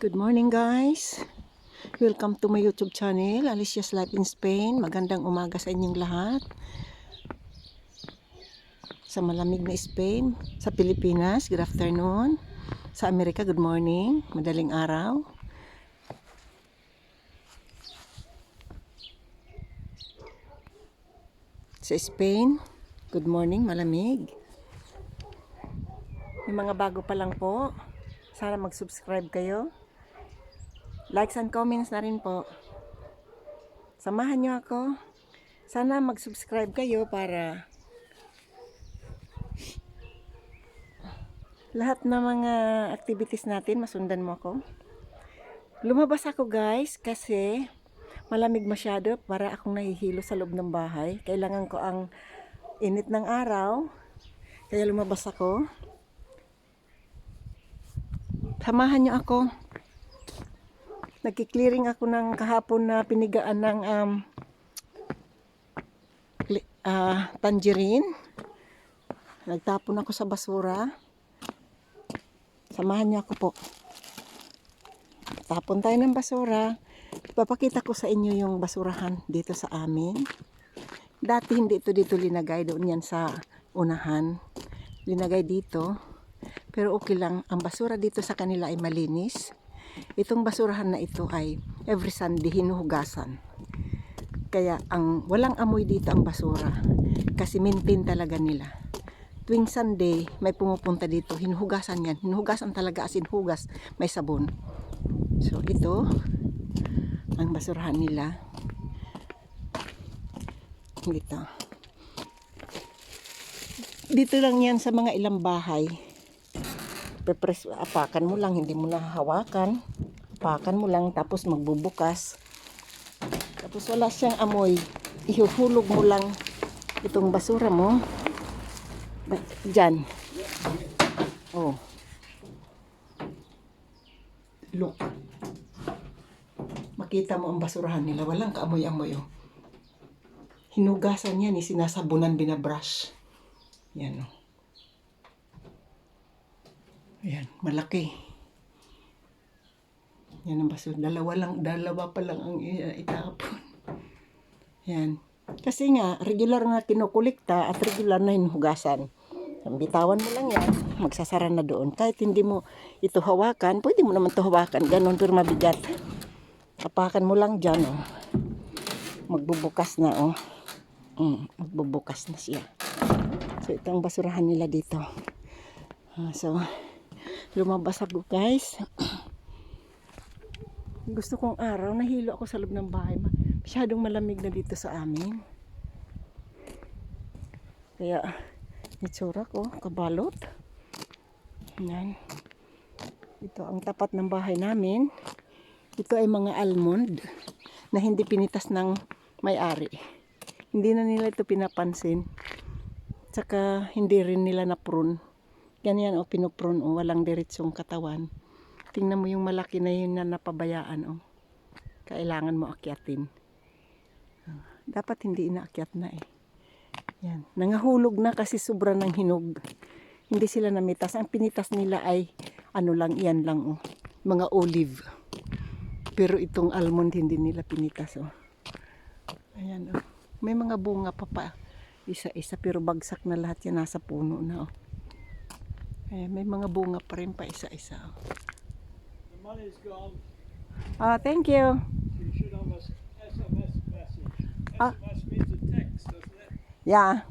Good morning guys! Welcome to my YouTube channel, Alicia's Life in Spain. Magandang umaga sa inyong lahat. Sa malamig na Spain, sa Pilipinas, good afternoon. Sa Amerika, good morning, madaling araw. Sa Spain, good morning, malamig. May mga bago pa lang po. Sana mag-subscribe kayo. Likes and comments na rin po. Samahan nyo ako. Sana mag-subscribe kayo para lahat ng mga activities natin masundan mo ako. Lumabas ako guys kasi malamig masyado para akong nahihilo sa loob ng bahay. Kailangan ko ang init ng araw. Kaya lumabas ako. Samahan nyo ako. Nagki-clearing ako ng kahapon na pinigaan ng tangerine. Nagtapon ako sa basura. Samahan niyo ako po. Tapon tayo ng basura. Papakita ko sa inyo yung basurahan dito sa amin. Dati hindi ito dito linagay, doon yan sa unahan. Linagay dito. Pero okay lang, ang basura dito sa kanila ay malinis. Itong basurahan na ito ay every Sunday hinuhugasan. Kaya walang amoy dito ang basura. Kasi maintain talaga nila. Tuwing Sunday, may pumupunta dito, hinuhugasan yan. Hinuhugasan talaga as in hugas, may sabon. So ito, ang basurahan nila. Dito lang yan sa mga ilang bahay. Apakan mo lang, hindi mo nahahawakan. Apakan mo lang, tapos magbubukas. Tapos wala siyang amoy. Ihuhulog mo lang itong basura mo. Diyan. Oh. Look. Makita mo ang basurahan nila. Walang kaamoy-amoy. Oh. Hinugasan yan. Sinasabunan, binabrush. Yan. Oh. Ayan, malaki. Yan ang basura. Dalawa pa lang ang itapon. Yan. Kasi nga, regular na kinukulikta at regular na hinuhugasan. Bitawan mo lang yan, magsasara na doon. Kahit hindi mo ito hawakan, pwede mo naman ito hawakan. Ganon, pero mabigat. Apakan mo lang dyan, oh. Magbubukas na, oh. Magbubukas na siya. So, ito ang basurahan nila dito. So, lumabas ako guys. Gusto kong araw, nahilo ako sa loob ng bahay. Masyadong malamig na dito sa amin. Kaya itsura ko, kabalot. Yan. Ito ang tapat ng bahay namin. Ito ay mga almond na hindi pinitas ng may-ari. Hindi na nila ito pinapansin. Tsaka hindi rin nila na-prune. Ganyan o, pinuprune o, walang diretsong katawan. Tingnan mo yung malaki na yun na napabayaan o. Kailangan mo akyatin. Dapat hindi inaakyat na eh. Yan. Nangahulog na kasi sobra ng hinog. Hindi sila namitas. Ang pinitas nila ay ano lang, iyan lang o. Mga olive. Pero itong almond hindi nila pinitas o. Ayan o. May mga bunga pa. Isa-isa pero bagsak na lahat yan, nasa puno na o. Ayan, may mga bunga pa rin pa isa-isa. The money's gone. Oh, thank you. You should have a SMS message. SMS means a text, doesn't it? Yeah.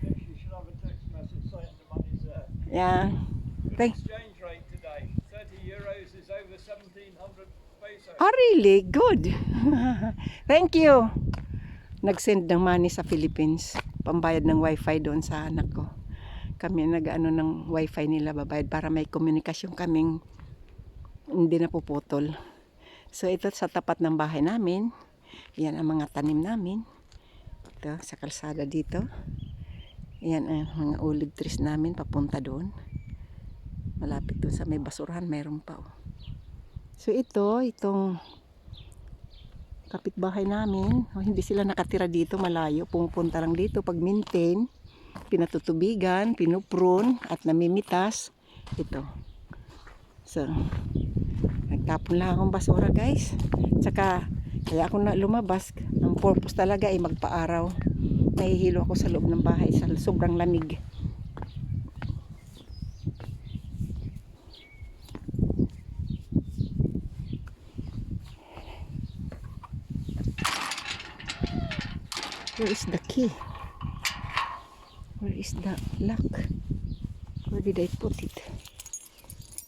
Yes, you should have a text message saying the money's there. Yeah. Good exchange rate today. 30 euros is over 1,700 pesos. Oh, really? Good. Thank you. Nag-send ng money sa Philippines. Pambayad ng wifi doon sa anak ko. Kami nag-ano ng wifi nila, babayad para may komunikasyon kaming hindi napuputol. So ito sa tapat ng bahay namin. Yan ang mga tanim namin. Ito sa kalsada dito. Yan ang mga olive trees namin papunta doon. Malapit doon sa may basurahan, mayroon pa. Oh. So itong kapitbahay namin, hindi sila nakatira dito, malayo. Pumupunta lang dito pag maintain. Pinatutubigan, pinuprune at namimitas ito. So Tapon lang akong basura guys. Tsaka kaya ako na lumabas. Ang purpose talaga ay magpaaraw. Nahihilo ako sa loob ng bahay sa sobrang lamig. Where is the key? Where is the lock? Where did I put it?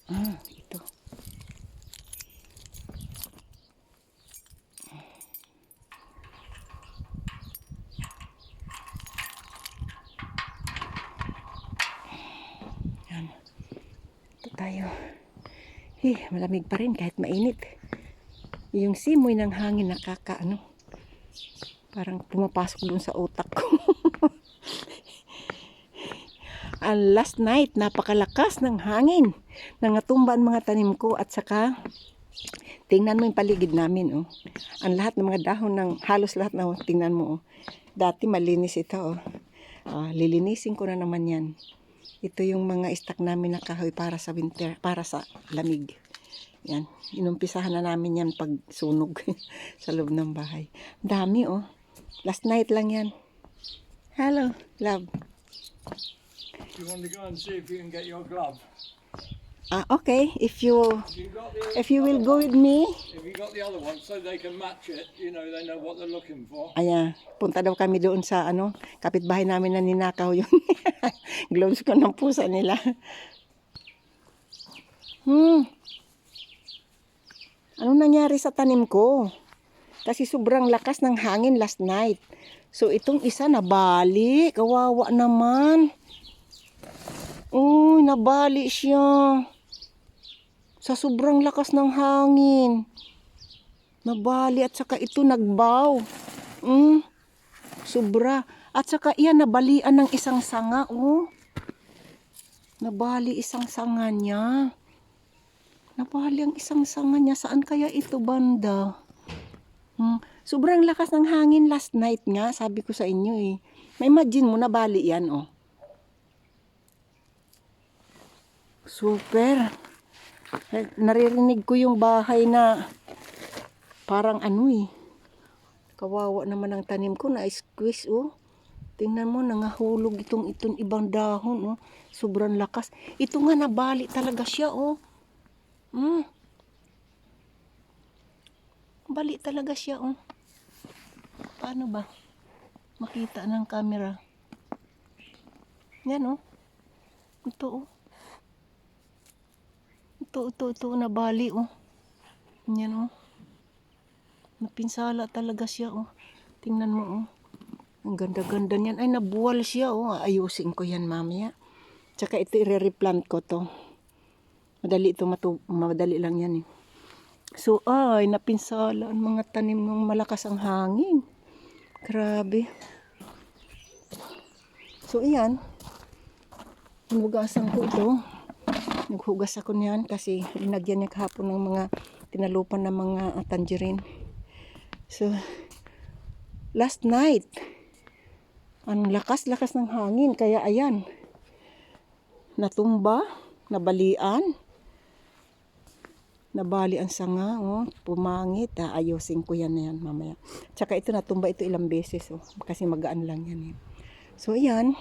Ah, ito. Yan. Ito tayo. Malamig pa rin kahit mainit. Yung simoy ng hangin nakakaano. Parang pumapasok dun sa utak ko. Ang last night, napakalakas ng hangin. Nangatumba ang mga tanim ko at saka tingnan mo yung paligid namin. Oh. Ang lahat ng mga dahon ng halos lahat na tingnan mo. Oh. Dati malinis ito. Oh. Lilinisin ko na naman yan. Ito yung mga stock namin na kahoy para sa winter, para sa lamig. Yan. Inumpisahan na namin yan pag sunog sa loob ng bahay. Dami oh. Last night lang yan. Hello, love. You want to go and see if you can get your glove? Okay. If you will go with me. If you got the other one, so they can match it, you know, they know what they're looking for. Ayan, punta daw kami doon sa kapitbahay namin na ninakaw yung gloves ko ng pusa nila. Ano nangyari sa tanim ko? Kasi sobrang lakas ng hangin last night. So itong isa nabali, kawawa naman. Uy, nabali siya. Sa sobrang lakas ng hangin. Nabali at saka ito nagbaw. Sobra. At saka iyan nabalian ng isang sanga. Oh. Nabali isang sanga niya. Nabali ang isang sanga niya. Saan kaya ito banda? Sobrang lakas ng hangin last night nga. Sabi ko sa inyo eh. May imagine mo nabali yan oh. Super. Naririnig ko yung bahay na parang kawawa naman ang tanim ko na squeeze oh. Tingnan mo nangahulog itong ibang dahon oh. Sobrang lakas. Ito nga nabali talaga siya oh. Bali talaga siya oh. Paano ba makita ng camera? Yan oh. Ito oh. Ito nabali oh. Yan oh. Napinsala talaga siya oh. Tingnan mo oh. Ang ganda-ganda niyan. Ay nabuwal siya oh. Ayusin ko yan mamaya. Tsaka ito i-replant ko to. Madali lang yan eh. So ay napinsala ang mga tanim ng malakas ang hangin. Grabe. So iyan. Hinugasan ko ito. Naghugas ako niyan kasi linagyan niya kahapon ng mga tinalupan ng mga tangerine. So, last night, ang lakas-lakas ng hangin. Kaya ayan, natumba, nabalian, nabali ang sanga, oh, pumangit. Ayusin ko yan na yan mamaya. Tsaka ito natumba ito ilang beses, oh, kasi magaan lang yan. Eh. So, ayan.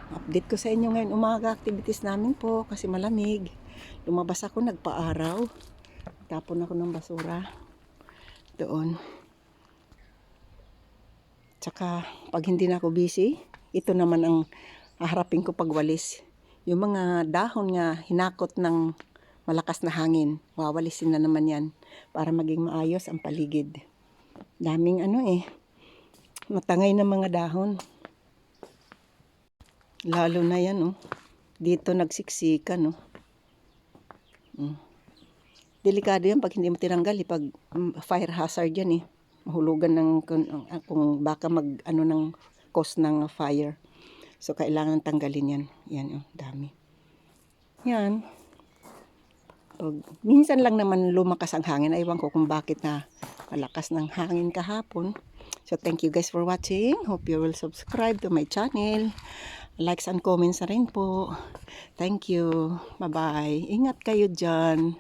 Update ko sa inyo ngayon umaga activities namin po kasi malamig. Lumabas ako, nagpaaraw. Tapon ako ng basura. Doon. Tsaka pag hindi na ako busy, ito naman ang haharapin ko pagwalis. Yung mga dahon nga hinakot ng malakas na hangin, wawalisin na naman yan para maging maayos ang paligid. Daming matangay na mga dahon. Lalo na yan, oh. Dito nagsiksikan, oh. Delikado yan pag hindi mo tinanggal, pag fire hazard yan, eh. Mahulugan ng, kung baka ng cause ng fire. So, kailangan tanggalin yan. Yan, oh, dami. Yan. Minsan lang naman lumakas ang hangin. Aywan ko kung bakit na malakas ng hangin kahapon. So, thank you guys for watching. Hope you will subscribe to my channel. Likes and comments na rin po. Thank you. Bye-bye. Ingat kayo dyan.